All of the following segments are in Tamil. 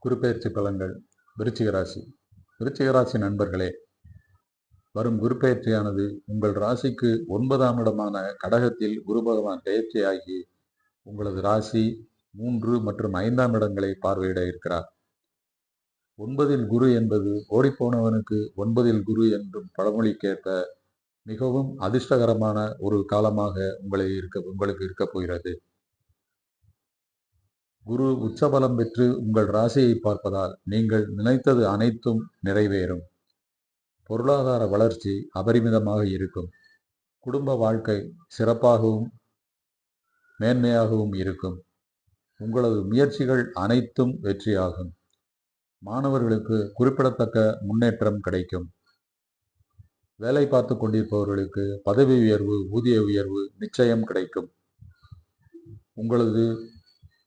குருப்பெயர்ச்சி பலன்கள். விருச்சிக ராசி. விருச்சிக ராசி நண்பர்களே, வரும் குருப்பெயர்ச்சியானது உங்கள் ராசிக்கு 9ஆம் இடமான கடகத்தில் குரு பகவான் பெயர்ச்சியாகி உங்களது ராசி 3 மற்றும் 5ஆம் இடங்களை பார்வையிட இருக்கிறார். 9இல் குரு என்பது ஓடிப்போனவனுக்கு 9இல் குரு என்றும் பழமொழிக்கேற்ப மிகவும் அதிர்ஷ்டகரமான ஒரு காலமாக உங்களுக்கு இருக்க போகிறது. குரு உச்சபலம் பெற்று உங்கள் ராசியை பார்ப்பதால் நீங்கள் நினைத்தது அனைத்தும் நிறைவேறும். பொருளாதார வளர்ச்சி அபரிமிதமாக இருக்கும். குடும்ப வாழ்க்கை சிறப்பாகவும் மேன்மையாகவும் இருக்கும். உங்களது முயற்சிகள் அனைத்தும் வெற்றியாகும். மாணவர்களுக்கு குறிப்பிடத்தக்க முன்னேற்றம் கிடைக்கும். வேலை பார்த்து கொண்டிருப்பவர்களுக்கு பதவி உயர்வு, ஊதிய உயர்வு நிச்சயம் கிடைக்கும். உங்களது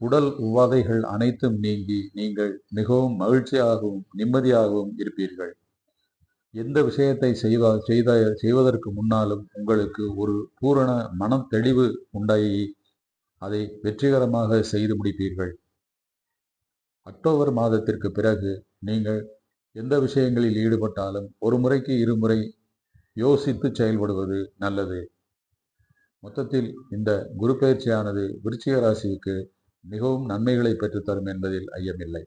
உடல் உபாதைகள் அனைத்தும் நீங்கி நீங்கள் மிகவும் மகிழ்ச்சியாகவும் நிம்மதியாகவும் இருப்பீர்கள். எந்த விஷயத்தை செய்வதற்கு முன்னாலும் உங்களுக்கு ஒரு பூரண மன தெளிவு உண்டாகி அதை வெற்றிகரமாக செய்து முடிப்பீர்கள். அக்டோபர் மாதத்திற்கு பிறகு நீங்கள் எந்த விஷயங்களில் ஈடுபட்டாலும் ஒரு முறைக்கு இருமுறை யோசித்து செயல்படுவது நல்லது. மொத்தத்தில் இந்த குரு பெயர்ச்சியானது விருச்சிக ராசிக்கு மிகவும் நன்மைகளை பெற்றுத்தரும் என்பதில் ஐயமில்லை.